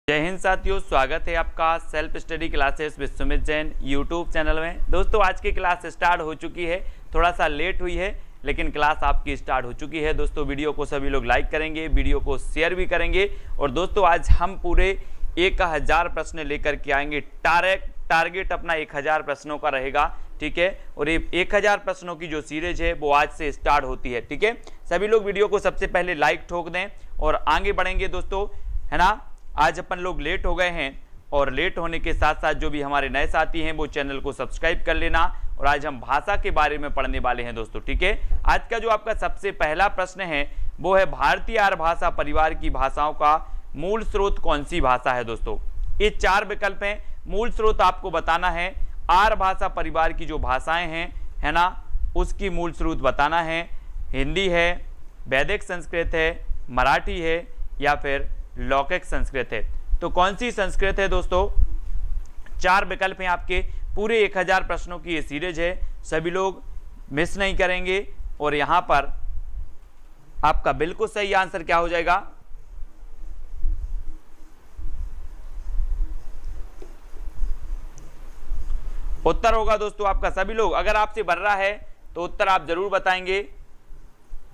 जय हिंद साथियों, स्वागत है आपका self study classes with Sumit Jain YouTube channel में। दोस्तों आज की क्लास स्टार्ट हो चुकी है, थोड़ा सा लेट हुई है लेकिन क्लास आपकी स्टार्ट हो चुकी है। दोस्तों वीडियो को सभी लोग लाइक करेंगे, वीडियो को शेयर भी करेंगे। और दोस्तों आज हम पूरे 1000 प्रश्न लेकर के आएंगे। टारगेट अपना 1000 प्रश्नों का रहेगा, ठीक है। और ये 1000 प्रश्नों की जो सीरीज है वो आज से स्टार्ट होती है, ठीक है। सभी लोग वीडियो को सबसे पहले लाइक ठोक दें और आगे बढ़ेंगे दोस्तों, है ना। आज अपन लोग लेट हो गए हैं और लेट होने के साथ साथ जो भी हमारे नए साथी हैं वो चैनल को सब्सक्राइब कर लेना। और आज हम भाषा के बारे में पढ़ने वाले हैं दोस्तों, ठीक है। आज का जो आपका सबसे पहला प्रश्न है वो है भारतीय आर्य भाषा परिवार की भाषाओं का मूल स्रोत कौन सी भाषा है। दोस्तों ये 4 विकल्प हैं। मूल स्रोत आपको बताना है, आर्य भाषा परिवार की जो भाषाएं हैं, है ना, उसकी मूल स्रोत बताना है। हिंदी है, वैदिक संस्कृत है, मराठी है या फिर लौकिक संस्कृत है। तो कौन सी संस्कृत है दोस्तों? 4 विकल्प हैं आपके। पूरे 1000 प्रश्नों की ये सीरीज है, सभी लोग मिस नहीं करेंगे। और यहां पर आपका बिल्कुल सही आंसर क्या हो जाएगा? उत्तर होगा दोस्तों आपका। सभी लोग अगर आपसे बन रहा है तो उत्तर आप जरूर बताएंगे।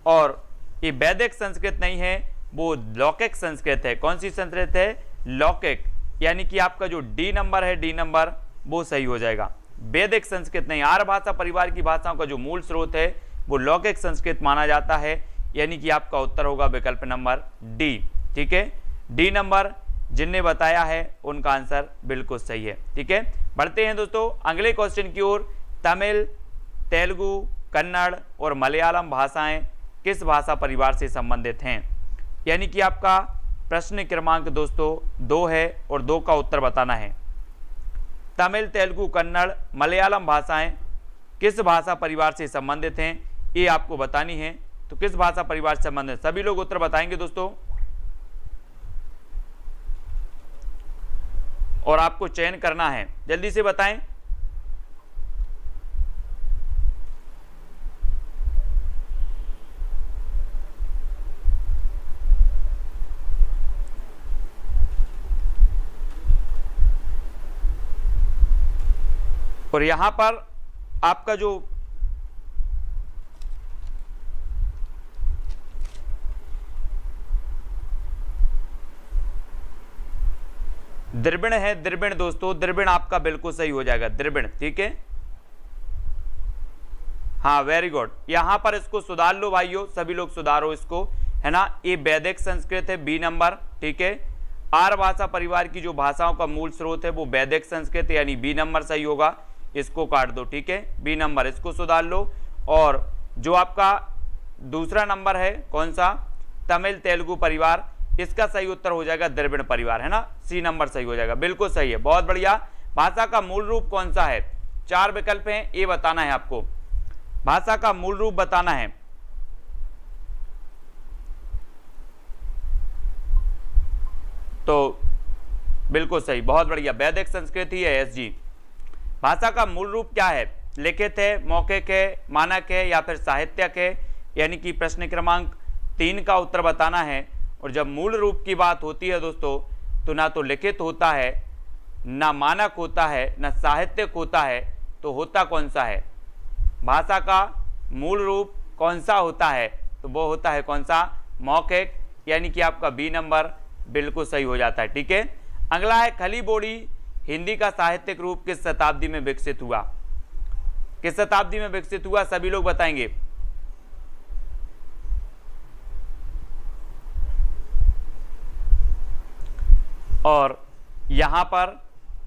और ये वैदिक संस्कृत नहीं है, वो लौकिक संस्कृत है। कौन सी संस्कृत है? लौकिक, यानी कि आपका जो डी नंबर है, डी नंबर वो सही हो जाएगा। वैदिक संस्कृत नहीं। आर्य भाषा परिवार की भाषाओं का जो मूल स्रोत है वो लौकिक संस्कृत माना जाता है, यानी कि आपका उत्तर होगा विकल्प नंबर डी, ठीक है। डी नंबर जिनने बताया है उनका आंसर बिल्कुल सही है, ठीक है। बढ़ते हैं दोस्तों अगले क्वेश्चन की ओर। तमिल, तेलुगु, कन्नड़ और मलयालम भाषाएं किस भाषा परिवार से संबंधित हैं? यानी कि आपका प्रश्न क्रमांक दोस्तों 2 है और 2 का उत्तर बताना है। तमिल, तेलुगु, कन्नड़, मलयालम भाषाएं किस भाषा परिवार से संबंधित हैं, ये आपको बतानी है। तो किस भाषा परिवार से संबंधित? सभी लोग उत्तर बताएंगे दोस्तों और आपको चयन करना है, जल्दी से बताएं। और यहां पर आपका जो द्रविड़ है, द्रविड़ दोस्तों, द्रविड़ आपका बिल्कुल सही हो जाएगा, द्रविड़, ठीक है। हाँ वेरी गुड। यहां पर इसको सुधार लो भाइयों, सभी लोग सुधारो इसको, है ना। ये वैदिक संस्कृत है, बी नंबर, ठीक है। आर्य भाषा परिवार की जो भाषाओं का मूल स्रोत है वो वैदिक संस्कृत, यानी बी नंबर सही होगा। इसको काट दो, ठीक है, बी नंबर, इसको सुधार लो। और जो आपका दूसरा नंबर है कौन सा? तमिल तेलुगु परिवार, इसका सही उत्तर हो जाएगा द्रविड़ परिवार, है ना। सी नंबर सही हो जाएगा, बिल्कुल सही है, बहुत बढ़िया। भाषा का मूल रूप कौन सा है? 4 विकल्प हैं, ये बताना है आपको। भाषा का मूल रूप बताना है। तो बिल्कुल सही, बहुत बढ़िया, वैदिक संस्कृत ही है, एस जी। भाषा का मूल रूप क्या है? लिखित है, मौखिक है, मानक है या फिर साहित्यक है? यानी कि प्रश्न क्रमांक 3 का उत्तर बताना है। और जब मूल रूप की बात होती है दोस्तों, तो ना तो लिखित होता है, ना मानक होता है, ना साहित्यक होता है, तो होता कौन सा है? भाषा का मूल रूप कौन सा होता है? तो वो होता है कौन सा? मौखिक, यानी कि आपका बी नंबर बिल्कुल सही हो जाता है, ठीक है। अगला है खली बोली हिंदी का साहित्यिक रूप किस शताब्दी में विकसित हुआ? किस शताब्दी में विकसित हुआ? सभी लोग बताएंगे। और यहां पर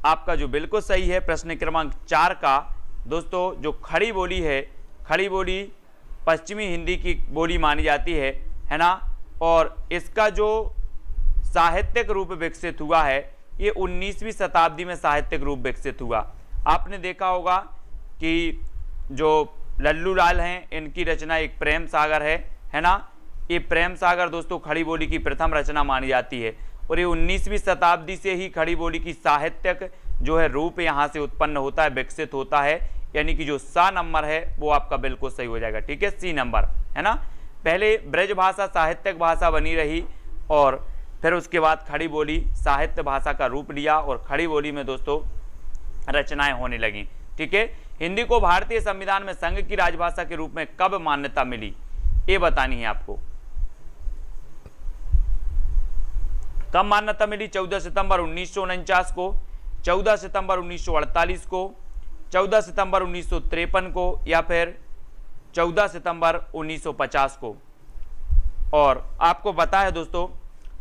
आपका जो बिल्कुल सही है प्रश्न क्रमांक 4 का दोस्तों, जो खड़ी बोली है, खड़ी बोली पश्चिमी हिंदी की बोली मानी जाती है ना। और इसका जो साहित्यिक रूप विकसित हुआ है ये 19वीं शताब्दी में साहित्यिक रूप विकसित हुआ। आपने देखा होगा कि जो लल्लू लाल हैं, इनकी रचना एक प्रेम सागर है ना। ये प्रेम सागर दोस्तों खड़ी बोली की प्रथम रचना मानी जाती है। और ये 19वीं शताब्दी से ही खड़ी बोली की साहित्यिक जो है रूप यहाँ से उत्पन्न होता है, विकसित होता है। यानी कि जो सा नंबर है वो आपका बिल्कुल सही हो जाएगा, ठीक है, सी नंबर, है ना। पहले ब्रज भाषा साहित्यिक भाषा बनी रही और फिर उसके बाद खड़ी बोली साहित्य भाषा का रूप लिया और खड़ी बोली में दोस्तों रचनाएं होने लगी। ठीक है, हिंदी को भारतीय संविधान में संघ की राजभाषा के रूप में कब मान्यता मिली, ये बतानी है आपको। कब मान्यता मिली? 14 सितंबर 1949 को, 14 सितंबर 1948 को, 14 सितंबर 1953 को, या फिर 14 सितंबर 1950 को। और आपको पता है दोस्तों,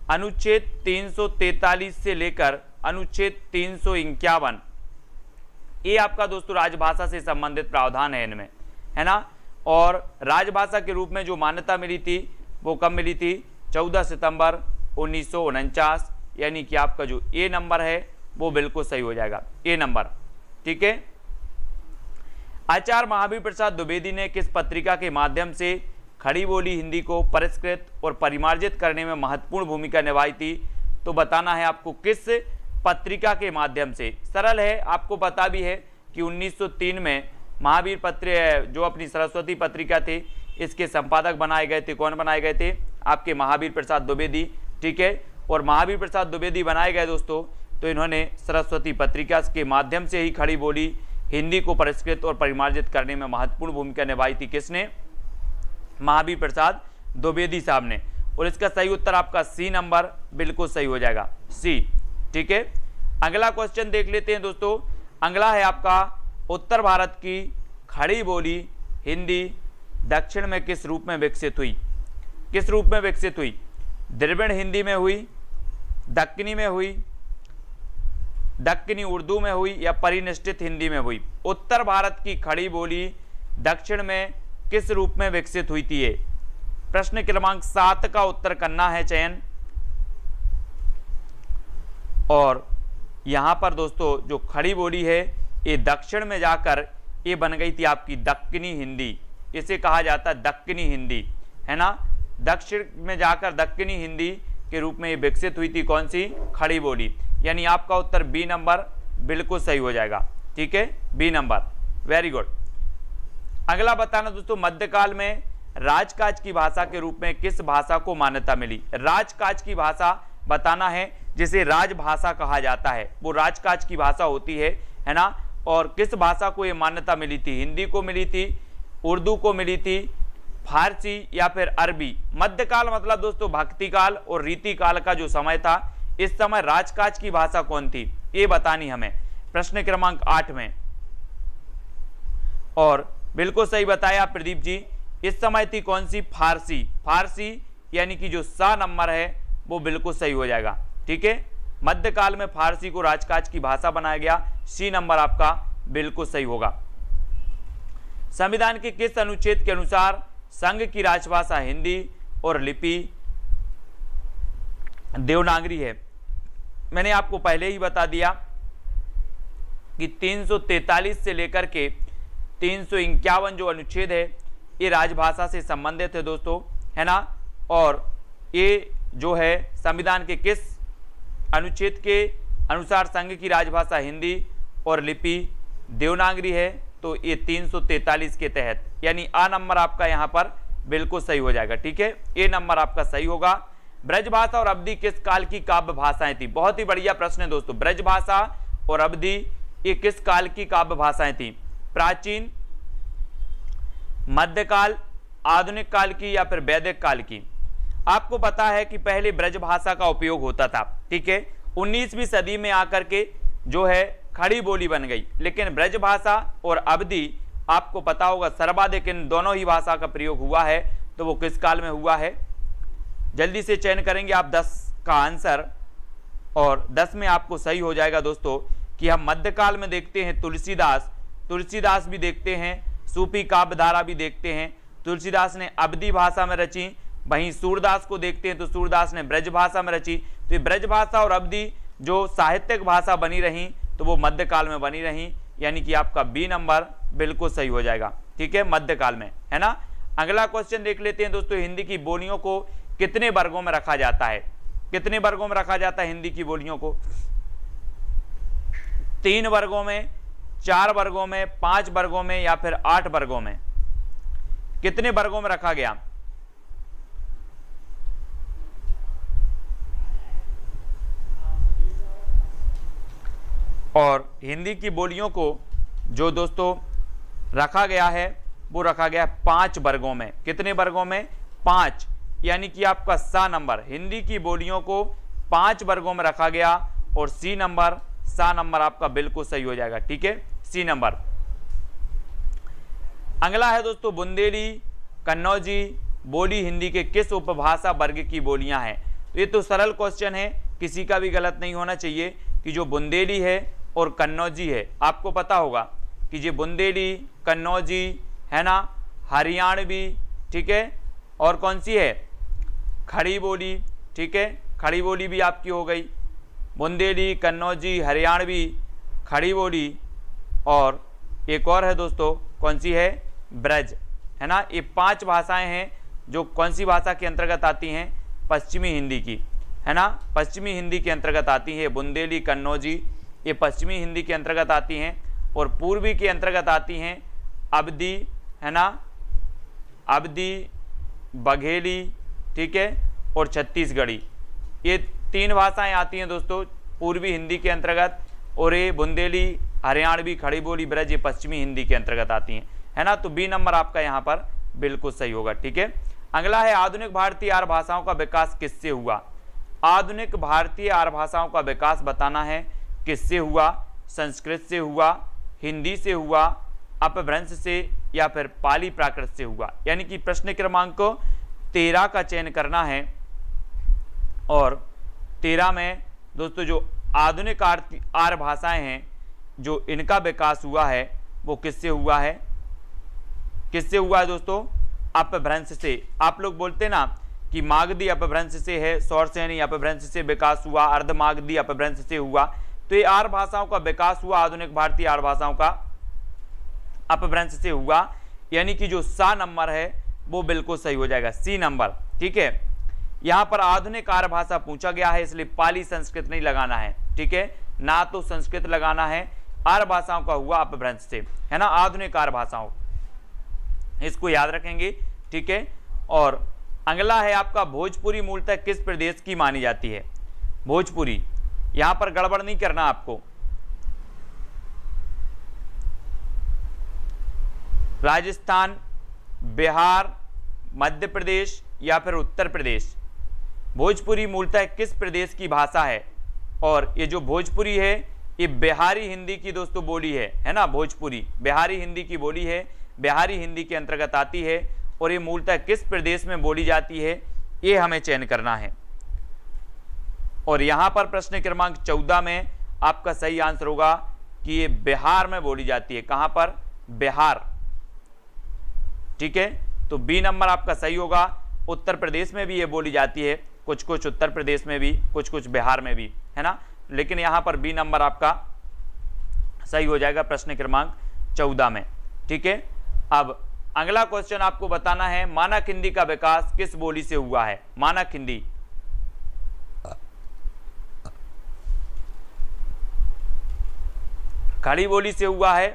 अनुच्छेद 343 से लेकर अनुच्छेद 351 ये आपका दोस्तों राजभाषा से संबंधित प्रावधान है इनमें, है ना। और राजभाषा के रूप में जो मान्यता मिली थी वो कब मिली थी? 14 सितंबर 1949, यानी कि आपका जो ए नंबर है वो बिल्कुल सही हो जाएगा, ए नंबर। ठीक है, आचार्य महावीर प्रसाद द्विवेदी ने किस पत्रिका के माध्यम से खड़ी बोली हिंदी को परिष्कृत और परिमार्जित करने में महत्वपूर्ण भूमिका निभाई थी? तो बताना है आपको किस पत्रिका के माध्यम से। सरल है, आपको पता भी है कि 1903 में महावीर पत्र जो अपनी सरस्वती पत्रिका थी इसके संपादक बनाए गए थे। कौन बनाए गए थे? आपके महावीर प्रसाद द्विवेदी। ठीक है, और महावीर प्रसाद द्विवेदी बनाए गए दोस्तों तो इन्होंने सरस्वती पत्रिका के माध्यम से ही खड़ी बोली हिंदी को परिष्कृत और परिमार्जित करने में महत्वपूर्ण भूमिका निभाई थी। किसने? महावीर प्रसाद द्विवेदी साहब ने। और इसका सही उत्तर आपका सी नंबर बिल्कुल सही हो जाएगा, सी। ठीक है, अगला क्वेश्चन देख लेते हैं दोस्तों। अगला है आपका, उत्तर भारत की खड़ी बोली हिंदी दक्षिण में किस रूप में विकसित हुई? किस रूप में विकसित हुई? द्रविड़ हिंदी में हुई, दक्कनी में हुई, दक्कनी उर्दू में हुई, या परिनिष्ठित हिंदी में हुई? उत्तर भारत की खड़ी बोली दक्षिण में किस रूप में विकसित हुई थी? ये प्रश्न क्रमांक 7 का उत्तर करना है चयन। और यहां पर दोस्तों जो खड़ी बोली है ये दक्षिण में जाकर ये बन गई थी आपकी दक्कनी हिंदी। इसे कहा जाता है दक्कनी हिंदी, है ना। दक्षिण में जाकर दक्कनी हिंदी के रूप में ये विकसित हुई थी। कौन सी? खड़ी बोली। यानी आपका उत्तर बी नंबर बिल्कुल सही हो जाएगा। ठीक है, बी नंबर, वेरी गुड। अगला बताना दोस्तों, मध्यकाल में राजकाज की भाषा के रूप में किस भाषा को मान्यता मिली? राजकाज की भाषा बताना है जिसे राजभाषा कहा जाता है, वो राजकाज की भाषा होती है ना। और किस भाषा को ये मान्यता मिली थी? हिंदी को मिली थी, उर्दू को मिली थी, फारसी, या फिर अरबी? मध्यकाल मतलब दोस्तों भक्ति काल और रीति काल का जो समय था, इस समय राजकाज की भाषा कौन थी ये बतानी हमें प्रश्न क्रमांक 8 में। और बिल्कुल सही बताया प्रदीप जी, इस समय थी कौन सी? फारसी। फारसी यानी कि जो सा नंबर है वो बिल्कुल सही हो जाएगा। ठीक है, मध्यकाल में फारसी को राजकाज की भाषा बनाया गया, सी नंबर आपका बिल्कुल सही होगा। संविधान के किस अनुच्छेद के अनुसार संघ की राजभाषा हिंदी और लिपि देवनागरी है? मैंने आपको पहले ही बता दिया कि 343 से लेकर के 351 जो अनुच्छेद है ये राजभाषा से संबंधित है दोस्तों, है ना। और ये जो है संविधान के किस अनुच्छेद के अनुसार संघ की राजभाषा हिंदी और लिपि देवनागरी है? तो ये 343 के तहत, यानी आ नंबर आपका यहाँ पर बिल्कुल सही हो जाएगा। ठीक है, ए नंबर आपका सही होगा। ब्रजभाषा और अवधी किस काल की काव्य भाषाएं थी? बहुत ही बढ़िया प्रश्न है दोस्तों। ब्रजभाषा और अवधी ये किस काल की काव्य भाषाएं थी? प्राचीन, मध्यकाल, आधुनिक काल की, या फिर वैदिक काल की? आपको पता है कि पहले ब्रजभाषा का उपयोग होता था। ठीक है, 19वीं सदी में आकर के जो है खड़ी बोली बन गई, लेकिन ब्रजभाषा और अवधी आपको पता होगा सर्वाधिक इन दोनों ही भाषा का प्रयोग हुआ है। तो वो किस काल में हुआ है? जल्दी से चयन करेंगे आप 10 का आंसर, और 10 में आपको सही हो जाएगा दोस्तों कि हम मध्यकाल में देखते हैं तुलसीदास भी देखते हैं, सूफी काव्यधारा भी देखते हैं। तुलसीदास ने अवधी भाषा में रची, वहीं सूरदास को देखते हैं तो सूरदास ने ब्रजभाषा में रची। तो ये ब्रजभाषा और अवधी जो साहित्यिक भाषा बनी रही तो वो मध्यकाल में बनी रही, यानी कि आपका बी नंबर बिल्कुल सही हो जाएगा। ठीक है, मध्यकाल में, है ना। अगला क्वेश्चन देख लेते हैं दोस्तों, हिंदी की बोलियों को कितने वर्गों में रखा जाता है? कितने वर्गों में रखा जाता है हिंदी की बोलियों को? 3 वर्गों में, 4 वर्गों में, 5 वर्गों में, या फिर 8 वर्गों में? कितने वर्गों में रखा गया? और हिंदी की बोलियों को जो दोस्तों रखा गया है वो रखा गया है 5 वर्गों में। कितने वर्गों में? 5, यानी कि आपका सा नंबर हिंदी की बोलियों को 5 वर्गों में रखा गया और सा नंबर आपका बिल्कुल सही हो जाएगा। ठीक है, सी नंबर। अगला है दोस्तों बुंदेली कन्नौजी बोली हिंदी के किस उपभाषा वर्ग की बोलियां हैं? तो ये तो सरल क्वेश्चन है, किसी का भी गलत नहीं होना चाहिए कि जो बुंदेली है और कन्नौजी है, आपको पता होगा कि ये बुंदेली कन्नौजी है ना, हरियाणवी, ठीक है, और कौन सी है? खड़ी बोली। ठीक है, खड़ी बोली भी आपकी हो गई, बुंदेली कन्नौजी हरियाणवी खड़ी बोली, और एक और है दोस्तों, कौन सी है? ब्रज, है ना। ये 5 भाषाएं हैं जो कौन सी भाषा के अंतर्गत आती हैं? पश्चिमी हिंदी की, है ना, पश्चिमी हिंदी के अंतर्गत आती है। बुंदेली कन्नौजी ये पश्चिमी हिंदी के अंतर्गत आती हैं, और पूर्वी के अंतर्गत आती हैं अवधी, है ना, अवधी, बघेली, ठीक है, और छत्तीसगढ़ी। ये 3 भाषाएं आती हैं दोस्तों पूर्वी हिंदी के अंतर्गत, और ये बुंदेली हरियाणवी खड़ी बोली ब्रज ये पश्चिमी हिंदी के अंतर्गत आती हैं, है ना। तो बी नंबर आपका यहाँ पर बिल्कुल सही होगा। ठीक है, अगला है आधुनिक भारतीय आर्य भाषाओं का विकास किससे हुआ? आधुनिक भारतीय आर्य भाषाओं का विकास बताना है किससे हुआ? संस्कृत से हुआ, हिंदी से हुआ, अपभ्रंश से, या फिर पाली प्राकृत से हुआ। यानी कि प्रश्न क्रमांक 13 का चयन करना है, और 13 में दोस्तों जो आधुनिक आर्य भाषाएं हैं जो इनका विकास हुआ है वो किससे हुआ है? किससे हुआ है दोस्तों? अपभ्रंश से। आप लोग बोलते ना कि मागधी अपभ्रंश से है, सौरसेनी अपभ्रंश से विकास हुआ, अर्धमागधी अपभ्रंश से हुआ। तो ये आर्य भाषाओं का विकास हुआ आधुनिक भारतीय आर्य भाषाओं का अपभ्रंश से हुआ, यानी कि जो सा नंबर है वो बिल्कुल सही हो जाएगा, सी नंबर। ठीक है, यहाँ पर आधुनिक आर्य भाषा पूछा गया है, इसलिए पाली संस्कृत नहीं लगाना है। ठीक है, ना तो संस्कृत लगाना है, आर्य भाषाओं का हुआ अपभ्रंश से, है ना, आधुनिक आर्य भाषाओं, इसको याद रखेंगे। ठीक है, और अगला है आपका भोजपुरी मूलतः किस प्रदेश की मानी जाती है? भोजपुरी, यहां पर गड़बड़ नहीं करना आपको। राजस्थान, बिहार, मध्य प्रदेश या फिर उत्तर प्रदेश? भोजपुरी मूलतः किस प्रदेश की भाषा है? और ये जो भोजपुरी है ये बिहारी हिंदी की दोस्तों बोली है ना। भोजपुरी बिहारी हिंदी की बोली है, बिहारी हिंदी के अंतर्गत आती है, और ये मूलतः किस प्रदेश में बोली जाती है ये हमें चयन करना है। और यहां पर प्रश्न क्रमांक 14 में आपका सही आंसर होगा कि ये बिहार में बोली जाती है। कहां पर? बिहार। ठीक है, तो बी नंबर आपका सही होगा। उत्तर प्रदेश में भी ये बोली जाती है, कुछ कुछ उत्तर प्रदेश में भी, कुछ कुछ बिहार में भी, है ना, लेकिन यहां पर बी नंबर आपका सही हो जाएगा प्रश्न क्रमांक 14 में। ठीक है, अब अगला क्वेश्चन आपको बताना है मानक हिंदी का विकास किस बोली से हुआ है? मानक हिंदी, खड़ी बोली से हुआ है,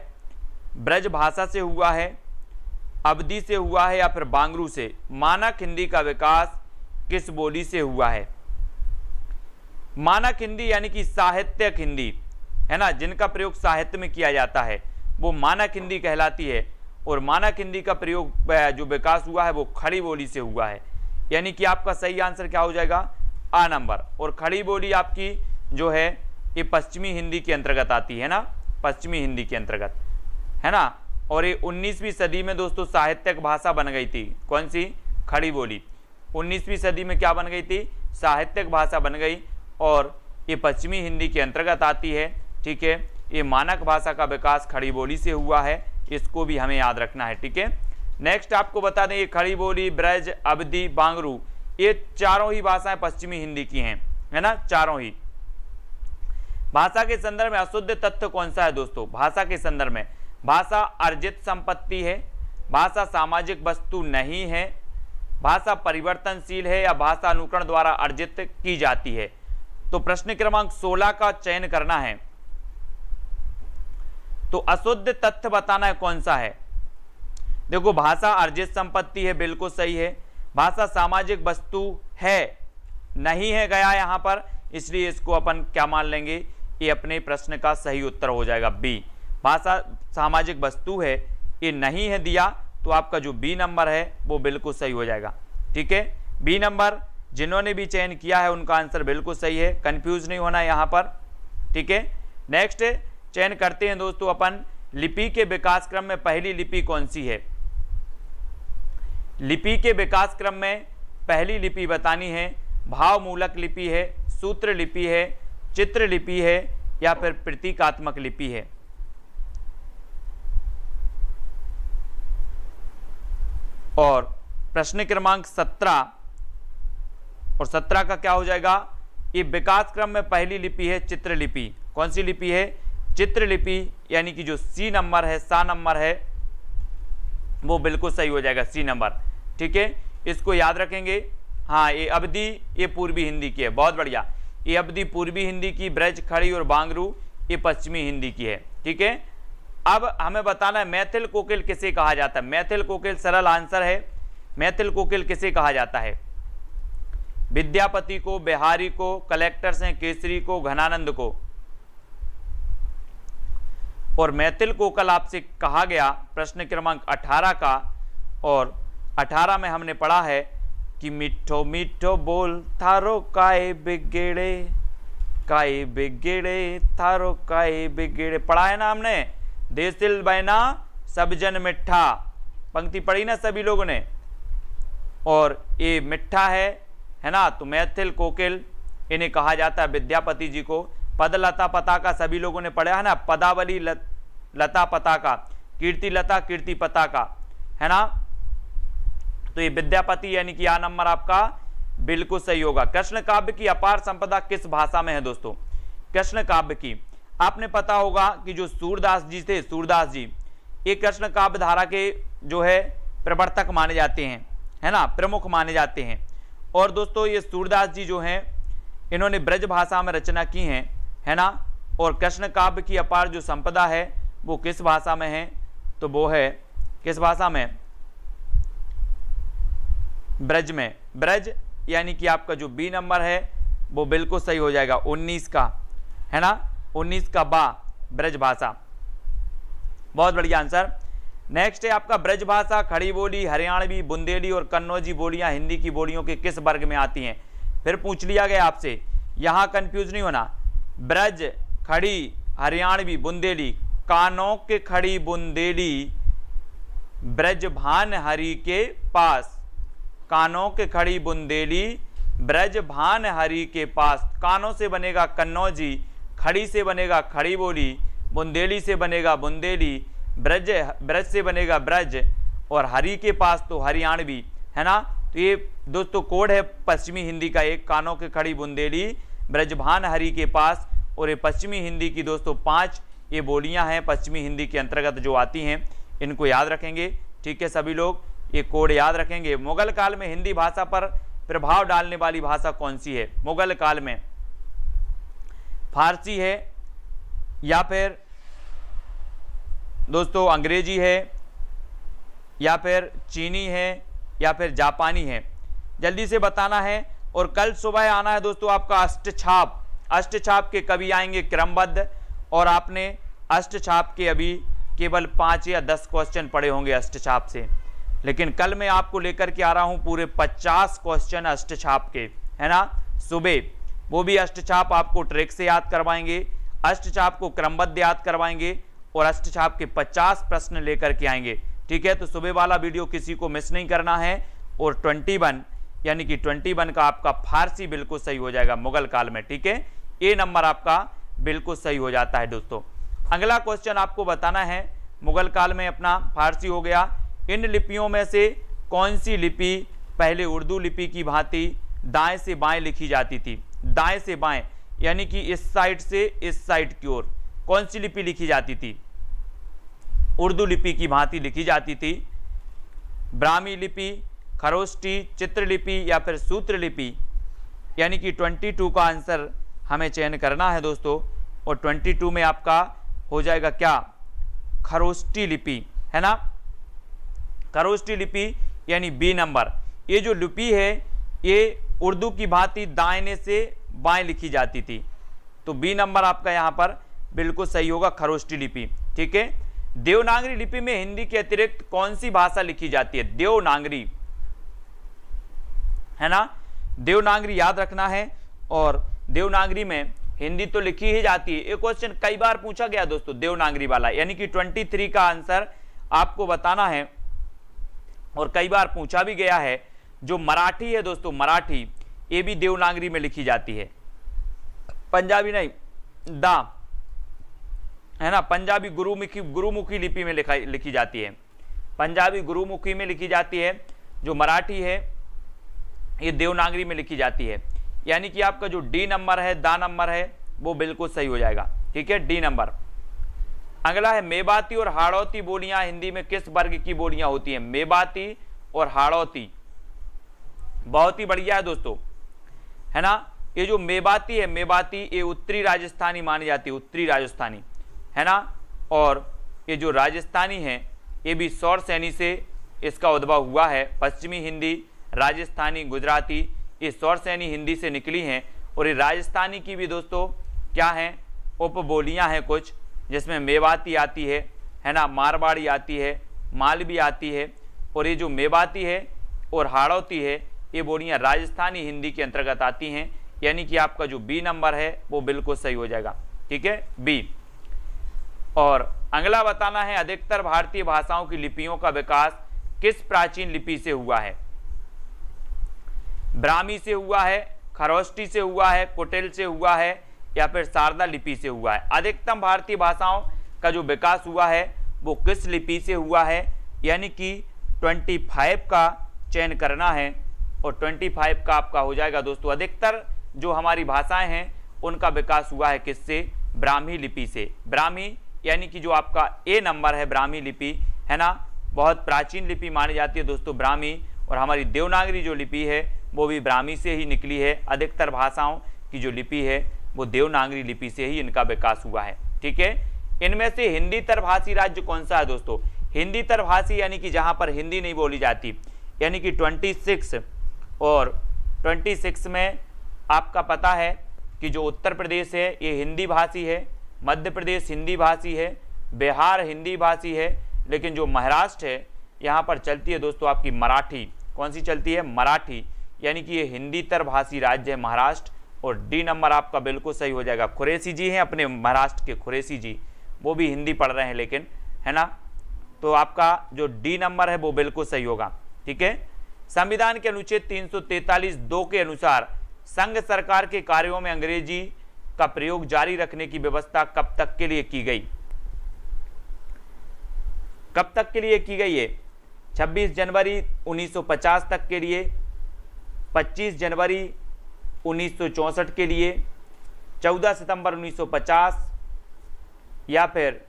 ब्रज भाषा से हुआ है, अवधी से हुआ है, या फिर बांगरू से? मानक हिंदी का विकास किस बोली से हुआ है? मानक हिंदी यानी कि साहित्यक हिंदी, है ना, जिनका प्रयोग साहित्य में किया जाता है वो मानक हिंदी कहलाती है। और मानक हिंदी का प्रयोग जो विकास हुआ है वो खड़ी बोली से हुआ है, यानी कि आपका सही आंसर क्या हो जाएगा? आ नंबर। और खड़ी बोली आपकी जो है ये पश्चिमी हिंदी के अंतर्गत आती है ना, पश्चिमी हिंदी के अंतर्गत, है ना। और ये 19वीं सदी में दोस्तों साहित्यक भाषा बन गई थी। कौन सी? खड़ी बोली। 19वीं सदी में क्या बन गई थी? साहित्यक भाषा बन गई, और ये पश्चिमी हिंदी के अंतर्गत आती है। ठीक है, ये मानक भाषा का विकास खड़ी बोली से हुआ है, इसको भी हमें याद रखना है। ठीक है, नेक्स्ट आपको बता दें ये खड़ी बोली, ब्रज, अवधी, बांगरू ये चारों ही भाषाएं पश्चिमी हिंदी की हैं, है ना, चारों ही। भाषा के संदर्भ में अशुद्ध तथ्य कौन सा है दोस्तों? भाषा के संदर्भ में भाषा अर्जित संपत्ति है, भाषा सामाजिक वस्तु नहीं है, भाषा परिवर्तनशील है, या भाषा अनुकरण द्वारा अर्जित की जाती है? तो प्रश्न क्रमांक 16 का चयन करना है। तो अशुद्ध तथ्य बताना है कौन सा है? देखो, भाषा अर्जित संपत्ति है, बिल्कुल सही है। भाषा सामाजिक वस्तु है, नहीं है गया यहां पर, इसलिए इसको अपन क्या मान लेंगे? ये अपने प्रश्न का सही उत्तर हो जाएगा बी। भाषा सामाजिक वस्तु है, ये नहीं है दिया, तो आपका जो बी नंबर है वो बिल्कुल सही हो जाएगा। ठीक है, बी नंबर जिन्होंने भी चयन किया है उनका आंसर बिल्कुल सही है, कंफ्यूज नहीं होना यहाँ पर। ठीक है, नेक्स्ट चयन करते हैं दोस्तों अपन, लिपि के विकास क्रम में पहली लिपि कौन सी है। लिपि के विकास क्रम में पहली लिपि बतानी है, भावमूलक लिपि है, सूत्र लिपि है, चित्र लिपि है, या फिर प्रतीकात्मक लिपि है। और प्रश्न क्रमांक 17 और 17 का क्या हो जाएगा, ये विकास क्रम में पहली लिपि है चित्र लिपि। कौन सी लिपि है, चित्र लिपि, यानी कि जो सी नंबर है, सा नंबर है, वो बिल्कुल सही हो जाएगा, सी नंबर। ठीक है, इसको याद रखेंगे। हाँ, ये अवधि ये पूर्वी हिंदी की है, बहुत बढ़िया। ये अवधि पूर्वी हिंदी की, ब्रज, खड़ी और बांगरू ये पश्चिमी हिंदी की है। ठीक है, अब हमें बताना है मैथिल कोकिल किसे कहा जाता है। मैथिल कोकिल सरल आंसर है, मैथिल कोकिल किसे कहा जाता है, विद्यापति को, बिहारी को, कलेक्टर हैं केसरी को, घनानंद को। और मैथिल कोकिल आपसे कहा गया प्रश्न क्रमांक 18 का, और 18 में हमने पढ़ा है कि मिठो मिठो बोल थारो काए बिगड़े, काए बिगड़े थारो काए बिगड़े, पढ़ा है ना हमने। देसिल बैना सब जन मिठा, पंक्ति पढ़ी ना सभी लोगों ने, और ये मिठा है ना। तो मैथिल कोकिल इन्हें कहा जाता है, विद्यापति जी को। पद लता पताका सभी लोगों ने पढ़ा है ना, पदावली लता पताका, कीर्ति लता कीर्ति पताका, है ना। तो ये विद्यापति यानी कि आ नंबर आपका बिल्कुल सही होगा। कृष्ण काव्य की अपार संपदा किस भाषा में है दोस्तों। कृष्ण काव्य की आपने पता होगा कि जो सूरदास जी थे, सूरदास जी ये कृष्ण काव्य धारा के जो है प्रवर्तक माने जाते हैं, है ना, प्रमुख माने जाते हैं। और दोस्तों ये सूरदास जी जो हैं इन्होंने ब्रज भाषा में रचना की है ना। और कृष्ण काव्य की अपार जो संपदा है वो किस भाषा में है, तो वो है किस भाषा में, ब्रज में। ब्रज यानी कि आपका जो बी नंबर है वो बिल्कुल सही हो जाएगा, 19 का, है ना, 19 का बा, ब्रज भाषा। बहुत बढ़िया आंसर। नेक्स्ट है आपका ब्रज भाषा, खड़ी बोली, हरियाणवी, बुंदेली और कन्नौजी बोलियां हिंदी की बोलियों के किस वर्ग में आती हैं। फिर पूछ लिया गया आपसे, यहां कंफ्यूज नहीं होना। ब्रज, खड़ी, हरियाणवी, बुंदेली, कानों के खड़ी बुंदेली ब्रज भान हरि के पास, कानों के खड़ी बुंदेली ब्रज भान हरि के पास। कानों से बनेगा कन्नौजी, खड़ी से बनेगा खड़ी बोली, बुंदेली से बनेगा बुंदेली, ब्रज से बनेगा ब्रज, और हरि के पास तो हरियाणवी, है ना। तो ये दोस्तों कोड है पश्चिमी हिंदी का एक, कानों के खड़ी बुंदेली ब्रजभान हरि के पास। और ये पश्चिमी हिंदी की दोस्तों 5 ये बोलियां हैं पश्चिमी हिंदी के अंतर्गत जो आती हैं, इनको याद रखेंगे। ठीक है, सभी लोग ये कोड याद रखेंगे। मुगल काल में हिंदी भाषा पर प्रभाव डालने वाली भाषा कौन सी है। मुगल काल में फारसी है, या फिर दोस्तों अंग्रेजी है, या फिर चीनी है, या फिर जापानी है। जल्दी से बताना है। और कल सुबह आना है दोस्तों आपका अष्टछाप। अष्टछाप के कभी आएंगे क्रमबद्ध, और आपने अष्टछाप के अभी केवल 5 या 10 क्वेश्चन पढ़े होंगे अष्टछाप से, लेकिन कल मैं आपको लेकर के आ रहा हूं पूरे 50 क्वेश्चन अष्टछाप के, है ना, सुबह। वो भी अष्टछाप आपको ट्रिक से याद करवाएंगे, अष्टछाप को क्रमबद्ध याद करवाएंगे, और अष्टछाप के 50 प्रश्न लेकर के आएंगे। ठीक है, तो सुबह वाला वीडियो किसी को मिस नहीं करना है। और 21 यानी कि 21 का आपका फारसी बिल्कुल सही हो जाएगा मुगल काल में। ठीक है, ए नंबर आपका बिल्कुल सही हो जाता है दोस्तों। अगला क्वेश्चन आपको बताना है, मुगल काल में अपना फारसी हो गया। इन लिपियों में से कौन सी लिपि पहले उर्दू लिपि की भांति दाएं से बाएं लिखी जाती थी। दाएं से बाएं यानी कि इस साइड से इस साइड की ओर कौन सी लिपि लिखी जाती थी, उर्दू लिपि की भांति लिखी जाती थी। ब्राह्मी लिपि, खरोष्टी, चित्रलिपि, या फिर सूत्र लिपि। यानी कि 22 का आंसर हमें चयन करना है दोस्तों। और 22 में आपका हो जाएगा क्या, खरोष्टी लिपि, है ना। खरोष्टी लिपि यानी बी नंबर। ये जो लिपि है ये उर्दू की भांति दाहिने से बाएं लिखी जाती थी। तो बी नंबर आपका यहाँ पर बिल्कुल सही होगा, खरोष्टी लिपि। ठीक है, देवनागरी लिपि में हिंदी के अतिरिक्त कौन सी भाषा लिखी जाती है? देवनागरी, है ना, देवनागरी याद रखना है। और देवनागरी में हिंदी तो लिखी ही जाती है। ये क्वेश्चन कई बार पूछा गया दोस्तों, देवनागरी वाला, यानी कि 23 का आंसर आपको बताना है और कई बार पूछा भी गया है। जो मराठी है दोस्तों, मराठी, ये भी देवनागरी में लिखी जाती है, पंजाबी नहीं, दा, है ना, पंजाबी गुरुमुखी लिपि में लिखी जाती है, पंजाबी गुरुमुखी में लिखी जाती है। जो मराठी है ये देवनागरी में लिखी जाती है, यानी कि आपका जो डी नंबर है, दा नंबर है, वो बिल्कुल सही हो जाएगा। ठीक है, डी नंबर। अगला है मेवाती और हाड़ौती बोलियां हिंदी में किस वर्ग की बोलियां होती हैं? मेवाती और हाड़ौती, बहुत ही बढ़िया है दोस्तों, है ना। ये जो मेवाती है, मेवाती ये उत्तरी राजस्थानी मानी जाती है, उत्तरी राजस्थानी, है ना। और ये जो राजस्थानी है ये भी सौर सैनी से इसका उद्भव हुआ है। पश्चिमी हिंदी, राजस्थानी, गुजराती, ये सौर सैनी हिंदी से निकली हैं। और ये राजस्थानी की भी दोस्तों क्या हैं, उपबोलियां हैं कुछ, जिसमें मेवाती आती है ना, मारवाड़ी आती है, मालवी आती है। और ये जो मेवाती है और हाड़ौती है ये बोलियां राजस्थानी हिंदी के अंतर्गत आती हैं, यानी कि आपका जो बी नंबर है वो बिल्कुल सही हो जाएगा। ठीक है, बी। और अगला बताना है अधिकतर भारतीय भाषाओं की लिपियों का विकास किस प्राचीन लिपि से हुआ है? ब्राह्मी से हुआ है, खरोष्टी से हुआ है, कुटिल से हुआ है, या फिर शारदा लिपि से हुआ है? अधिकतम भारतीय भाषाओं का जो विकास हुआ है वो किस लिपि से हुआ है? यानी कि 25 का चयन करना है और 25 का आपका हो जाएगा दोस्तों। अधिकतर जो हमारी भाषाएं हैं उनका विकास हुआ है किससे? ब्राह्मी लिपि से। ब्राह्मी यानी कि जो आपका ए नंबर है, ब्राह्मी लिपि, है ना, बहुत प्राचीन लिपि मानी जाती है दोस्तों ब्राह्मी। और हमारी देवनागरी जो लिपि है वो भी ब्राह्मी से ही निकली है। अधिकतर भाषाओं की जो लिपि है वो देवनागरी लिपि से ही इनका विकास हुआ है। ठीक है, इनमें से हिंदी तरभाषी राज्य कौन सा है दोस्तों? हिंदी तरभाषी यानी कि जहां पर हिंदी नहीं बोली जाती, यानी कि 26 और 26 में आपका पता है कि जो उत्तर प्रदेश है ये हिंदी भाषी है, मध्य प्रदेश हिंदी भाषी है, बिहार हिंदी भाषी है, लेकिन जो महाराष्ट्र है यहाँ पर चलती है दोस्तों आपकी मराठी। कौन सी चलती है? मराठी, यानी कि ये हिंदी तरभाषी राज्य है महाराष्ट्र। और डी नंबर आपका बिल्कुल सही हो जाएगा। कुरैशी जी हैं अपने महाराष्ट्र के, कुरैशी जी, वो भी हिंदी पढ़ रहे हैं लेकिन, है ना, तो आपका जो डी नंबर है वो बिल्कुल सही होगा। ठीक है, संविधान के अनुच्छेद 343(2) के अनुसार संघ सरकार के कार्यों में अंग्रेजी का प्रयोग जारी रखने की व्यवस्था कब तक के लिए की गई? कब तक के लिए की गई है? 26 जनवरी 1950 तक के लिए, 25 जनवरी 1964 के लिए, 14 सितंबर 1950 या फिर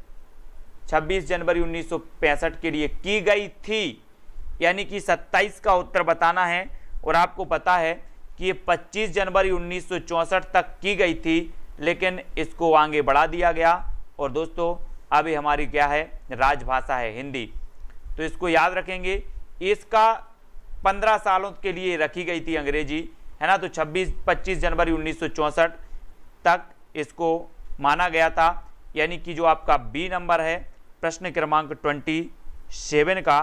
26 जनवरी 1965 के लिए की गई थी? यानी कि 27 का उत्तर बताना है। और आपको पता है कि ये 25 जनवरी 1964 तक की गई थी, लेकिन इसको आगे बढ़ा दिया गया। और दोस्तों अभी हमारी क्या है? राजभाषा है हिंदी, तो इसको याद रखेंगे। इसका 15 सालों के लिए रखी गई थी अंग्रेजी, है ना, तो 25 जनवरी 1964 तक इसको माना गया था। यानी कि जो आपका बी नंबर है प्रश्न क्रमांक 27 का,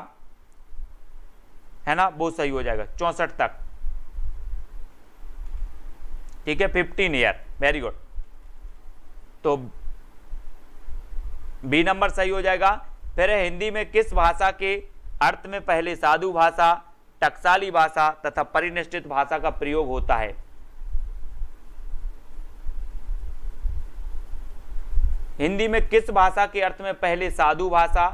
है ना, वो सही हो जाएगा, 64 तक। ठीक है, 15 ईयर, वेरी गुड। तो बी नंबर सही हो जाएगा। फिर हिंदी में किस भाषा के अर्थ में पहले साधु भाषा, टकसाली भाषा तथा परिनिष्ठित भाषा का प्रयोग होता है? हिंदी में किस भाषा के अर्थ में पहले साधु भाषा,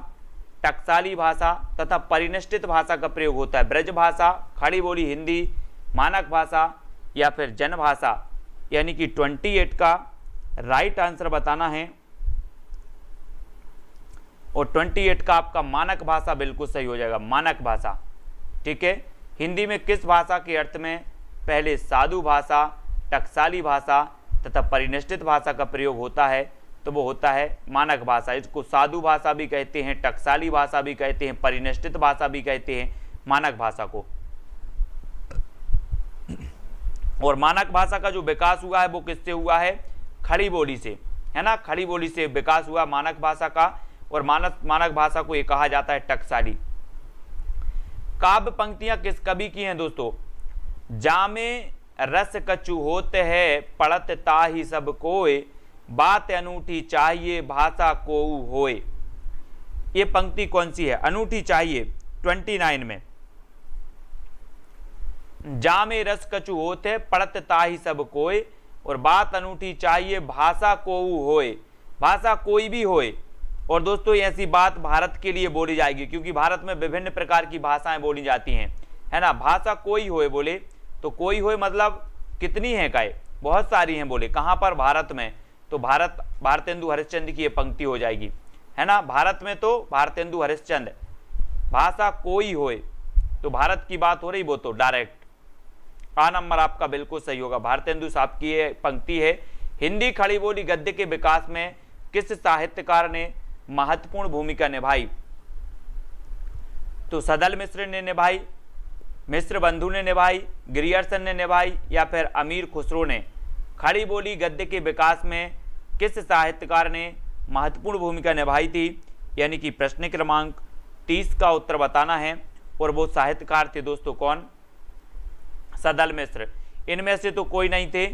टकसाली भाषा तथा परिनिष्ठित भाषा का प्रयोग होता है? ब्रज भाषा, खड़ी बोली हिंदी, मानक भाषा या फिर जन भाषा? यानी कि 28 का राइट आंसर बताना है। और 28 का आपका मानक भाषा बिल्कुल सही हो जाएगा, मानक भाषा। ठीक है, हिंदी में किस भाषा के अर्थ में पहले साधु भाषा, टकसाली भाषा तथा परिनिष्ठित भाषा का प्रयोग होता है? तो वो होता है मानक भाषा। इसको साधु भाषा भी कहते हैं, टकसाली भाषा भी कहते हैं, परिनिष्ठित भाषा भी कहते हैं, मानक भाषा को। और मानक भाषा का जो विकास हुआ है वो किससे हुआ है? खड़ी बोली से, है ना, खड़ी बोली से विकास हुआ मानक भाषा का, और मानक भाषा को ये कहा जाता है टकसाली। काव्य पंक्तियां किस कवि की हैं दोस्तों? जामे रस कछु होत है, पढ़त ताहि सब कोय, बात अनूठी चाहिए भाषा कोऊ होए। ये पंक्ति कौन सी है? अनूठी चाहिए 29 में। जामे रस कछु होत है, पढ़त ताहि सब कोय, और बात अनूठी चाहिए भाषा कोऊ होए। भाषा कोई भी होए। और दोस्तों ऐसी बात भारत के लिए बोली जाएगी, क्योंकि भारत में विभिन्न प्रकार की भाषाएं बोली जाती हैं, है ना। भाषा कोई होए बोले तो कोई होए मतलब कितनी है काए? बहुत सारी हैं बोले। कहाँ पर? भारत में। तो भारतेंदु हरिश्चंद्र की ये पंक्ति हो जाएगी, है ना। भारत में तो भारतेंदु हरिश्चंद्र। भाषा कोई होए तो भारत की बात हो रही, वो तो डायरेक्ट आ नंबर आपका बिल्कुल सही होगा। भारतेंदु साहब की ये पंक्ति है। हिंदी खड़ी बोली गद्य के विकास में किस साहित्यकार ने महत्वपूर्ण भूमिका निभाई? तो सदल मिश्र ने निभाई, मिश्र बंधु ने निभाई, ग्रियर्सन ने निभाई, या फिर अमीर खुसरो ने? खड़ी बोली गद्य के विकास में किस साहित्यकार ने महत्वपूर्ण भूमिका निभाई थी? यानी कि प्रश्न क्रमांक 30 का उत्तर बताना है। और वो साहित्यकार थे दोस्तों कौन? सदल मिश्र। इनमें से तो कोई नहीं थे,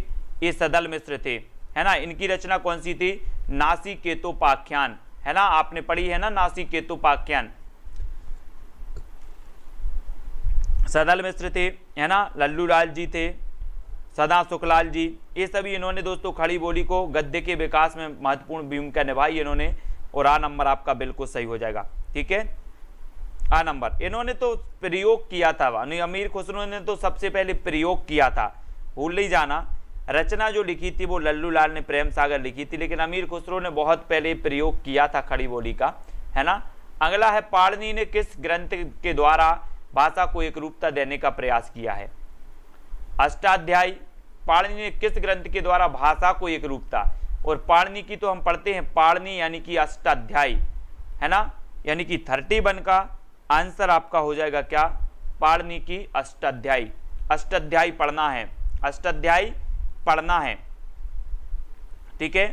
ये सदल मिश्र थे, है ना। इनकी रचना कौन सी थी? नासिकेतोपाख्यान, है ना, आपने पढ़ी है ना नासिकेतोपाख्यान। सदल मिश्र थे, है ना। लल्लू लाल जी थे, सदा सुखलाल जी, ये सभी इन्होंने दोस्तों खड़ी बोली को गद्य के विकास में महत्वपूर्ण भूमिका निभाई इन्होंने। और आ नंबर आपका बिल्कुल सही हो जाएगा, ठीक है। आ नंबर इन्होंने तो प्रयोग किया था, अमीर खुसरो ने तो सबसे पहले प्रयोग किया था, भूल नहीं जाना। रचना जो लिखी थी वो लल्लू लाल ने प्रेम सागर लिखी थी, लेकिन अमीर खुसरो ने बहुत पहले प्रयोग किया था खड़ी बोली का, है ना। अगला है पाणिनि ने किस ग्रंथ के द्वारा भाषा को एक रूपता देने का प्रयास किया है? अष्टाध्यायी। पाणिनि ने किस ग्रंथ के द्वारा भाषा को एक रूपता? और पाणिनि की तो हम पढ़ते हैं पाणिनि यानी कि अष्टाध्यायी, है ना, यानी कि 31 का आंसर आपका हो जाएगा क्या? पाणिनि की अष्टाध्यायी। अष्टाध्यायी पढ़ना है, अष्टाध्यायी पढ़ना है, ठीक है।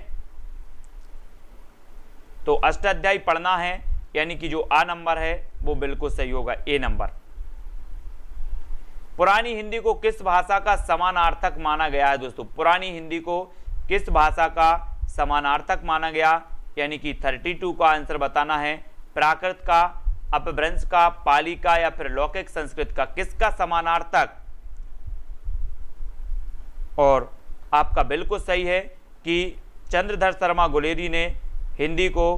तो अष्टाध्यायी पढ़ना है, यानी कि जो आ नंबर है वो बिल्कुल सही होगा, ए नंबर। पुरानी हिंदी को किस भाषा का समानार्थक माना गया है दोस्तों? पुरानी हिंदी को किस भाषा का समानार्थक माना गया? यानी कि 32 का आंसर बताना है। प्राकृत का, अपभ्रंश का, पाली का, या फिर लौकिक संस्कृत का? किसका समानार्थक? और आपका बिल्कुल सही है कि चंद्रधर शर्मा गुलेरी ने हिंदी को,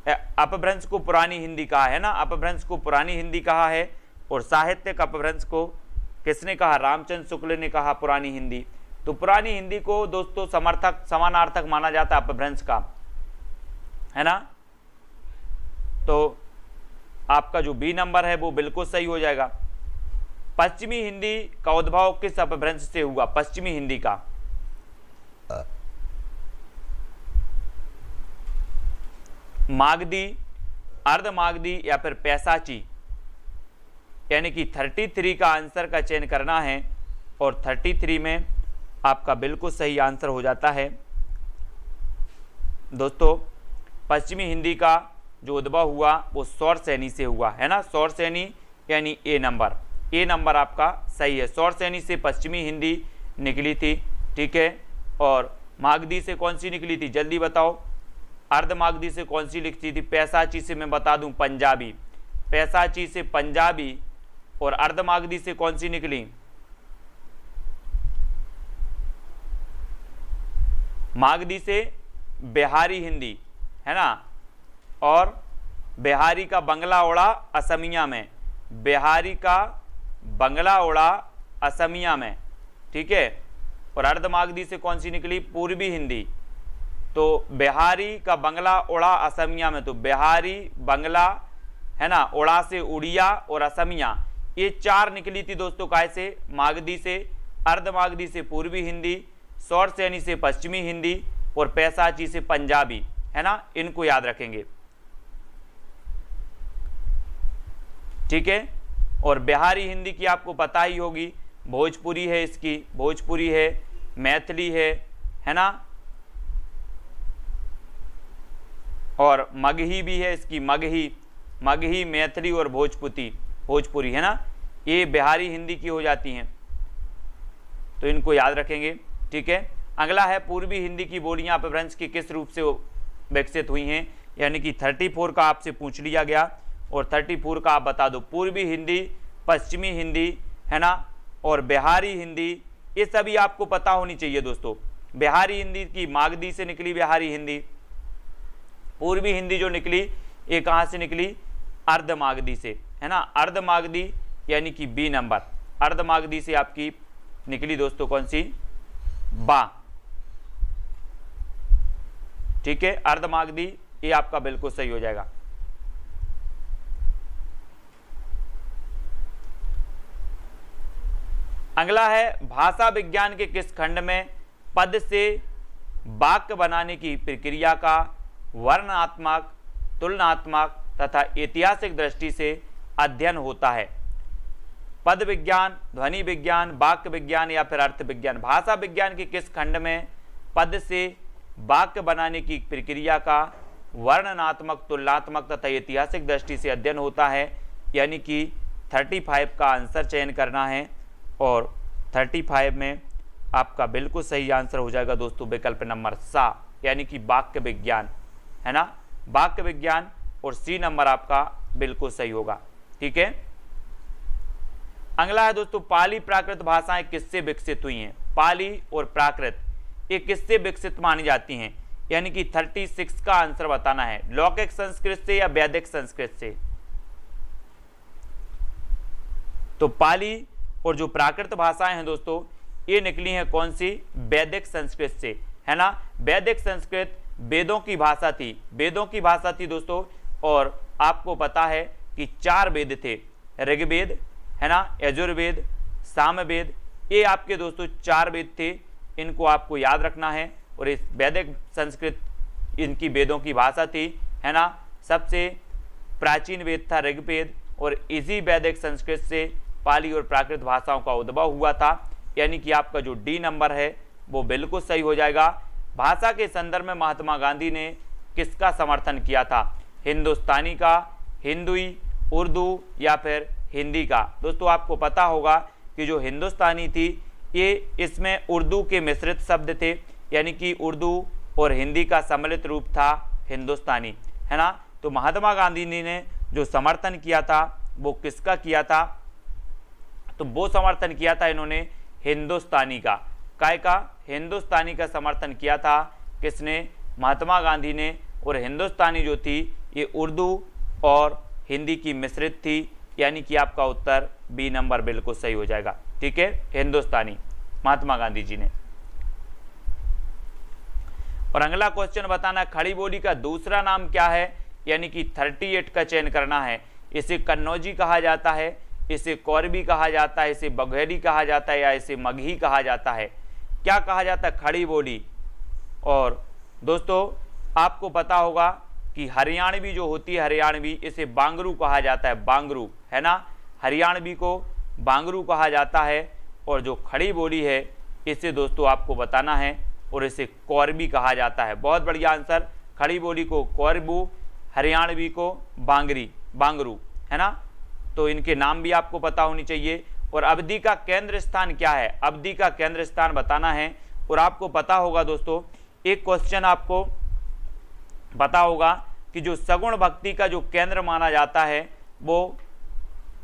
अपभ्रंश को पुरानी हिंदी कहा है ना, अपभ्रंश को पुरानी हिंदी कहा है। और साहित्यिक अपभ्रंश को किसने कहा? रामचंद्र शुक्ल ने कहा पुरानी हिंदी। तो पुरानी हिंदी को दोस्तों समानार्थक माना जाता है अपभ्रंश का, है ना। तो आपका जो बी नंबर है वो बिल्कुल सही हो जाएगा। पश्चिमी हिंदी का उद्भव किस अपभ्रंश से हुआ? पश्चिमी हिंदी का मागधी, अर्धमागधी, या फिर पैसाची? यानी कि 33 का आंसर का चयन करना है। और 33 में आपका बिल्कुल सही आंसर हो जाता है दोस्तों। पश्चिमी हिंदी का जो उद्भव हुआ वो सौरसेनी से हुआ, है ना, सौरसेनी, यानी ए नंबर। ए नंबर आपका सही है। सौरसेनी से पश्चिमी हिंदी निकली थी, ठीक है। और मागधी से कौन सी निकली थी? जल्दी बताओ। अर्धमागधी से कौन सी लिखती थी? पैसाची से मैं बता दूं, पंजाबी। पैसाची से पंजाबी। और अर्धमागधी से कौन सी निकली? मागधी से बिहारी हिंदी, है ना। और बिहारी का बंगला ओढ़ा असमिया में, बिहारी का बंगला ओढ़ा असमिया में, ठीक है। और अर्धमागधी से कौन सी निकली? पूर्वी हिंदी। तो बिहारी का बंगला ओढ़ा असमिया में, तो बिहारी बंगला, है ना, ओढ़ा से उड़िया और असमिया, ये 4 निकली थी दोस्तों। काय से? मागधी से, अर्धमागधी से पूर्वी हिंदी, सौरसेनी से पश्चिमी हिंदी, और पैसाची से पंजाबी, है ना। इनको याद रखेंगे, ठीक है। और बिहारी हिंदी की आपको पता ही होगी, भोजपुरी है, इसकी भोजपुरी है, मैथिली है ना। और मगही भी है इसकी, मगही, मैथिली और भोजपुरी है ना, ये बिहारी हिंदी की हो जाती हैं, तो इनको याद रखेंगे। ठीक है, अगला है पूर्वी हिंदी की बोलियां अपभ्रंश की किस रूप से विकसित हुई हैं, यानी कि 34 का आपसे पूछ लिया गया और 34 का आप बता दो। पूर्वी हिंदी, पश्चिमी हिंदी है ना, और बिहारी हिंदी, ये सभी आपको पता होनी चाहिए दोस्तों। बिहारी हिंदी की मागधी से निकली बिहारी हिंदी, पूर्वी हिंदी जो निकली ये कहाँ से निकली, अर्धमागधी से, है ना, अर्धमागधी यानी कि बी नंबर, अर्धमागधी से आपकी निकली दोस्तों कौन सी, बा। ठीक है, अर्धमागधी ये आपका बिल्कुल सही हो जाएगा। अगला है भाषा विज्ञान के किस खंड में पद से वाक्य बनाने की प्रक्रिया का वर्णनात्मक, तुलनात्मक तथा ऐतिहासिक दृष्टि से अध्ययन होता है। पद विज्ञान, ध्वनि विज्ञान, वाक्य विज्ञान या फिर अर्थ विज्ञान। भाषा विज्ञान के किस खंड में पद से वाक्य बनाने की प्रक्रिया का वर्णनात्मक, तुलनात्मक तथा ऐतिहासिक दृष्टि से अध्ययन होता है, यानी कि 35 का आंसर चयन करना है और 35 में आपका बिल्कुल सही आंसर हो जाएगा दोस्तों विकल्प नंबर सा, यानी कि वाक्य विज्ञान, है ना, वाक्य विज्ञान, और सी नंबर आपका बिल्कुल सही होगा। ठीक है, अगला है दोस्तों पाली प्राकृत भाषाएं किससे विकसित हुई हैं। पाली और प्राकृत ये किससे विकसित मानी जाती हैं, यानी कि 36 का आंसर बताना है। लौकिक संस्कृत से या वैदिक संस्कृत से। तो पाली और जो प्राकृत भाषाएं हैं दोस्तों ये निकली हैं कौन सी, वैदिक संस्कृत से, है ना। वैदिक संस्कृत वेदों की भाषा थी, वेदों की भाषा थी दोस्तों, और आपको पता है कि 4 वेद थे, ऋग्वेद, है ना, यजुर्वेद, सामवेद, ये आपके दोस्तों 4 वेद थे, इनको आपको याद रखना है। और इस वैदिक संस्कृत इनकी वेदों की भाषा थी, है ना। सबसे प्राचीन वेद था ऋग्वेद, और इसी वैदिक संस्कृत से पाली और प्राकृत भाषाओं का उद्भव हुआ था, यानी कि आपका जो डी नंबर है वो बिल्कुल सही हो जाएगा। भाषा के संदर्भ में महात्मा गांधी ने किसका समर्थन किया था, हिंदुस्तानी का, हिंदुई, उर्दू या फिर हिंदी का। दोस्तों आपको पता होगा कि जो हिंदुस्तानी थी ये इसमें उर्दू के मिश्रित शब्द थे, यानी कि उर्दू और हिंदी का सम्मिलित रूप था हिंदुस्तानी, है ना। तो महात्मा गांधी ने जो समर्थन किया था वो किसका किया था, तो वो समर्थन किया था इन्होंने हिंदुस्तानी का। काय का, हिंदुस्तानी का समर्थन किया था किसने, महात्मा गांधी ने। और हिंदुस्तानी जो थी ये उर्दू और हिंदी की मिश्रित थी, यानी कि आपका उत्तर बी नंबर बिल्कुल सही हो जाएगा। ठीक है, हिंदुस्तानी महात्मा गांधी जी ने। और अगला क्वेश्चन बताना, खड़ी बोली का दूसरा नाम क्या है, यानी कि 38 का चयन करना है। इसे कन्नौजी कहा जाता है, इसे कौरबी कहा जाता है, इसे बघेली कहा जाता है, या इसे मगही कहा जाता है। क्या कहा जाता है, खड़ी बोली। और दोस्तों आपको पता होगा कि हरियाणवी जो होती है, हरियाणवी, इसे बांगरू कहा जाता है, बांगरू, है ना, हरियाणवी को बांगरू कहा जाता है। और जो खड़ी बोली है इसे दोस्तों आपको बताना है, और इसे कौरबी कहा जाता है। बहुत बढ़िया आंसर, खड़ी बोली को कौरबू, हरियाणवी को बांगरू, है ना। तो इनके नाम भी आपको पता होनी चाहिए। और अवधि का केंद्र स्थान क्या है, अवधि का केंद्र स्थान बताना है। और आपको पता होगा दोस्तों एक क्वेश्चन आपको पता होगा कि जो सगुण भक्ति का जो केंद्र माना जाता है वो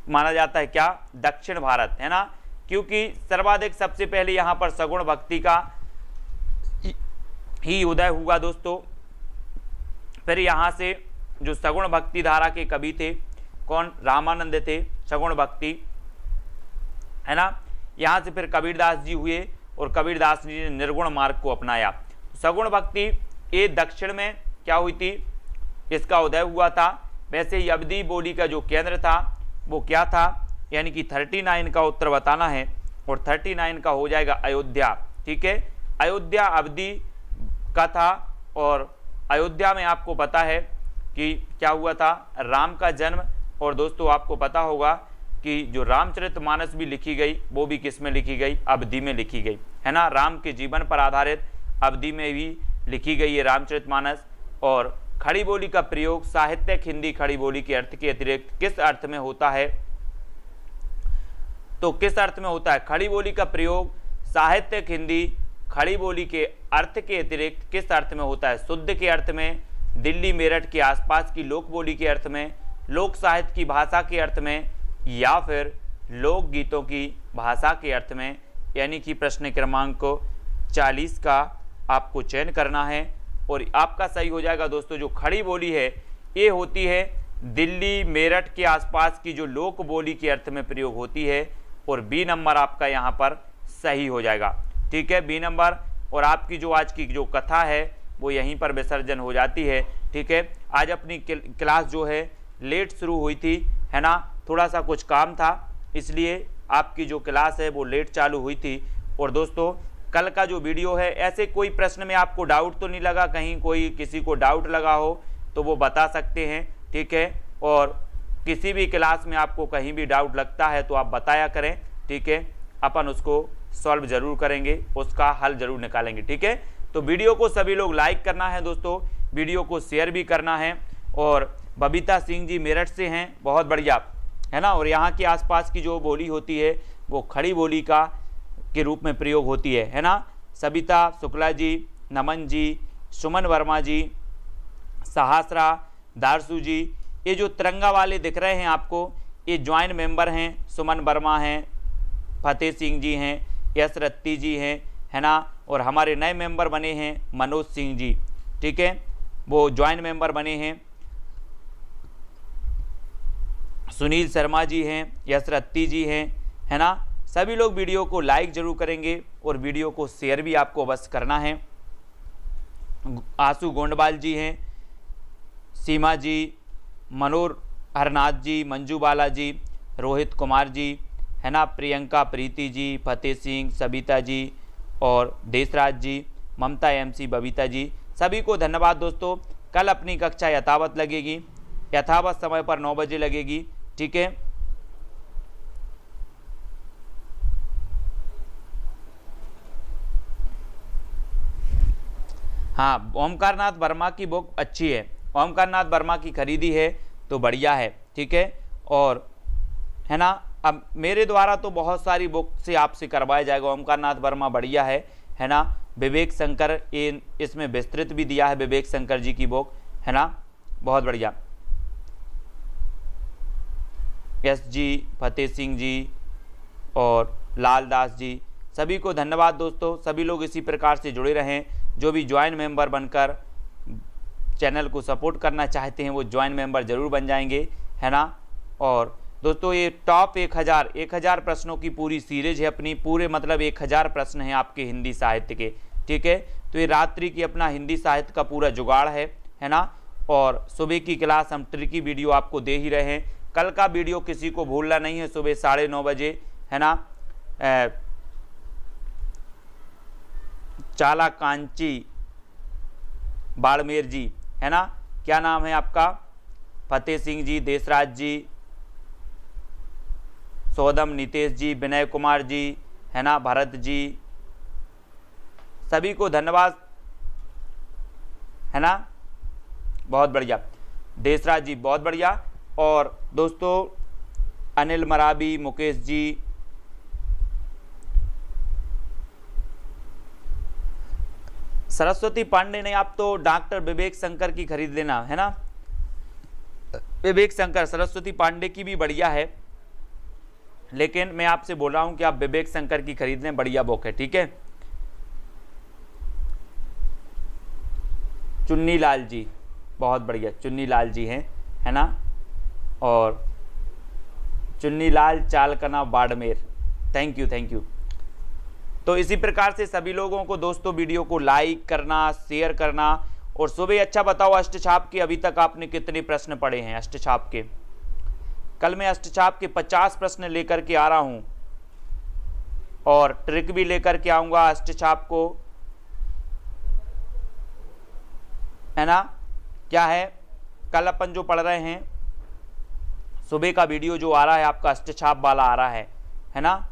माना जाता है क्या, दक्षिण भारत, है ना, क्योंकि सर्वाधिक सबसे पहले यहाँ पर सगुण भक्ति का ही उदय हुआ दोस्तों। फिर यहाँ से जो सगुण भक्ति धारा के कवि थे कौन, रामानंद थे, सगुण भक्ति, है ना। यहाँ से फिर कबीरदास जी हुए और कबीरदास जी ने निर्गुण मार्ग को अपनाया। सगुण भक्ति ये दक्षिण में क्या हुई थी, इसका उदय हुआ था। वैसे ही अवधि बोली का जो केंद्र था वो क्या था, यानी कि 39 का उत्तर बताना है, और 39 का हो जाएगा अयोध्या। ठीक है, अयोध्या अवधि का था। और अयोध्या में आपको पता है कि क्या हुआ था, राम का जन्म। और दोस्तों आपको पता होगा कि जो रामचरितमानस भी लिखी गई वो भी किस में लिखी गई, अवधि में लिखी गई, है ना। राम के जीवन पर आधारित अवधि में भी लिखी गई है रामचरितमानस। और खड़ी बोली का प्रयोग साहित्यिक हिंदी खड़ी बोली के अर्थ के अतिरिक्त किस अर्थ में होता है? तो किस अर्थ में होता है? खड़ी बोली का प्रयोग साहित्यिक हिंदी खड़ी बोली के अर्थ के अतिरिक्त किस अर्थ में होता है? शुद्ध के अर्थ में, दिल्ली मेरठ के आसपास की लोक बोली के अर्थ में, लोक साहित्य की भाषा के अर्थ में, या फिर लोक गीतों की भाषा के अर्थ में। यानी कि प्रश्न क्रमांक 40 का आपको चयन करना है और आपका सही हो जाएगा दोस्तों। जो खड़ी बोली है ये होती है दिल्ली मेरठ के आसपास की जो लोक बोली के अर्थ में प्रयोग होती है, और बी नंबर आपका यहाँ पर सही हो जाएगा। ठीक है, बी नंबर। और आपकी जो आज की जो कथा है वो यहीं पर विसर्जन हो जाती है। ठीक है, आज अपनी क्लास जो है लेट शुरू हुई थी, है ना, थोड़ा सा कुछ काम था इसलिए आपकी जो क्लास है वो लेट चालू हुई थी। और दोस्तों कल का जो वीडियो है, ऐसे कोई प्रश्न में आपको डाउट तो नहीं लगा, कहीं कोई किसी को डाउट लगा हो तो वो बता सकते हैं। ठीक है, और किसी भी क्लास में आपको कहीं भी डाउट लगता है तो आप बताया करें। ठीक है, अपन उसको सॉल्व जरूर करेंगे, उसका हल जरूर निकालेंगे। ठीक है, तो वीडियो को सभी लोग लाइक करना है दोस्तों, वीडियो को शेयर भी करना है। और बबीता सिंह जी मेरठ से हैं, बहुत बढ़िया, है ना। और यहाँ के आसपास की जो बोली होती है वो खड़ी बोली का के रूप में प्रयोग होती है ना। सबिता शुक्ला जी, नमन जी, सुमन वर्मा जी, सहासरा, दारसू जी, ये जो तिरंगा वाले दिख रहे हैं आपको, ये ज्वाइंट मेंबर हैं। सुमन वर्मा हैं, फतेह सिंह जी हैं, यश रत्ती जी हैं, है ना। और हमारे नए मेंबर बने हैं मनोज सिंह जी। ठीक है, वो ज्वाइंट मेंबर बने हैं। सुनील शर्मा जी हैं, यश रत्ती जी हैं, है ना। सभी लोग वीडियो को लाइक जरूर करेंगे और वीडियो को शेयर भी आपको अवश्य करना है। आशु गोंडवाल जी हैं, सीमा जी, मनोर हरनाथ जी, मंजू बाला जी, रोहित कुमार जी, है ना, प्रियंका प्रीति जी, फतेह सिंह, सबिता जी और देशराज जी, ममता एमसी, बबीता जी, सभी को धन्यवाद दोस्तों। कल अपनी कक्षा यथावत लगेगी, यथावत समय पर 9 बजे लगेगी। ठीक है, हाँ, ओमकारनाथ वर्मा की बुक अच्छी है, ओमकारनाथ वर्मा की खरीदी है तो बढ़िया है। ठीक है, और है ना, अब मेरे द्वारा तो बहुत सारी बुक से आपसे करवाया जाएगा। ओमकारनाथ वर्मा बढ़िया है ना। विवेक शंकर ये इसमें विस्तृत भी दिया है, विवेक शंकर जी की बुक, है ना, बहुत बढ़िया। एस जी, फतेह सिंह जी और लाल दास जी, सभी को धन्यवाद दोस्तों। सभी लोग इसी प्रकार से जुड़े रहें। जो भी ज्वाइंट मेंबर बनकर चैनल को सपोर्ट करना चाहते हैं वो ज्वाइंट मेंबर जरूर बन जाएंगे, है ना। और दोस्तों ये टॉप 1000 प्रश्नों की पूरी सीरीज है अपनी, पूरे मतलब 1000 प्रश्न हैं आपके हिंदी साहित्य के। ठीक है, तो ये रात्रि की अपना हिंदी साहित्य का पूरा जुगाड़ है ना। और सुबह की क्लास हम ट्रिकी वीडियो आपको दे ही रहे हैं। कल का वीडियो किसी को भूलना नहीं है, सुबह 9:30 बजे, है ना। चाला कांची बाड़मेर जी, है ना, क्या नाम है आपका? फतेह सिंह जी, देशराज जी, सौदम नितेश जी, विनय कुमार जी, है ना, भरत जी, सभी को धन्यवाद, है ना, बहुत बढ़िया। देशराज जी बहुत बढ़िया। और दोस्तों अनिल मराबी, मुकेश जी, सरस्वती पांडे ने, आप तो डॉक्टर विवेक शंकर की खरीद लेना, है ना। विवेक शंकर, सरस्वती पांडे की भी बढ़िया है, लेकिन मैं आपसे बोल रहा हूं कि आप विवेक शंकर की खरीद लें, बढ़िया बुक है। ठीक है, चुन्नी लाल जी बहुत बढ़िया, चुन्नी लाल जी हैं, है ना। और चुन्नी लाल चालकना बाड़मेर, थैंक यू। तो इसी प्रकार से सभी लोगों को दोस्तों वीडियो को लाइक करना, शेयर करना। और सुबह अच्छा बताओ अष्टछाप के अभी तक आपने कितने प्रश्न पढ़े हैं अष्टछाप के? कल मैं अष्टछाप के 50 प्रश्न लेकर के आ रहा हूं और ट्रिक भी लेकर के आऊंगा अष्टछाप को, है ना। क्या है, कल अपन जो पढ़ रहे हैं सुबह का वीडियो जो आ रहा है आपका अष्टछाप वाला आ रहा है ना।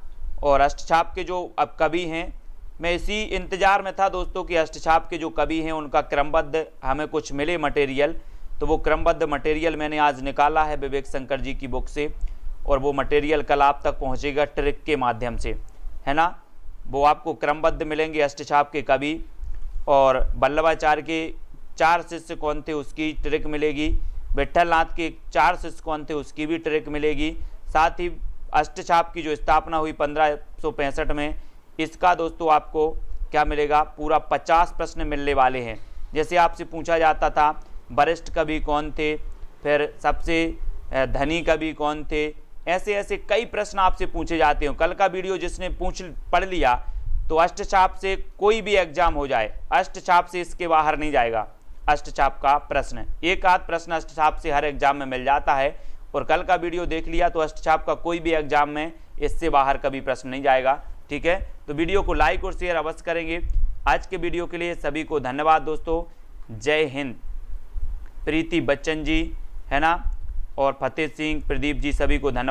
और अष्टछाप के जो अब कवि हैं मैं इसी इंतज़ार में था दोस्तों कि अष्टछाप के जो कवि हैं उनका क्रमबद्ध हमें कुछ मिले मटेरियल। तो वो क्रमबद्ध मटेरियल मैंने आज निकाला है विवेक शंकर जी की बुक से, और वो मटेरियल कल आप तक पहुंचेगा ट्रिक के माध्यम से, है ना। वो आपको क्रमबद्ध मिलेंगे अष्टछाप के कवि, और वल्लभाचार्य के 4 शिष्य कौन थे उसकी ट्रिक मिलेगी, विट्ठल नाथ के 4 शिष्य कौन थे उसकी भी ट्रिक मिलेगी। साथ ही अष्टछाप की जो स्थापना हुई 1565 में, इसका दोस्तों आपको क्या मिलेगा, पूरा 50 प्रश्न मिलने वाले हैं। जैसे आपसे पूछा जाता था वरिष्ठ कवि कौन थे, फिर सबसे धनी कवि कौन थे, ऐसे ऐसे कई प्रश्न आपसे पूछे जाते हैं। कल का वीडियो जिसने पढ़ लिया तो अष्टछाप से कोई भी एग्जाम हो जाए, अष्टछाप से इसके बाहर नहीं जाएगा। अष्टछाप का प्रश्न, एक आध प्रश्न अष्टछाप से हर एग्जाम में मिल जाता है, और कल का वीडियो देख लिया तो अष्टछाप का कोई भी एग्जाम में इससे बाहर कभी प्रश्न नहीं जाएगा। ठीक है, तो वीडियो को लाइक और शेयर अवश्य करेंगे। आज के वीडियो के लिए सभी को धन्यवाद दोस्तों। जय हिंद। प्रीति बच्चन जी, है ना, और फतेह सिंह, प्रदीप जी, सभी को धन्यवाद।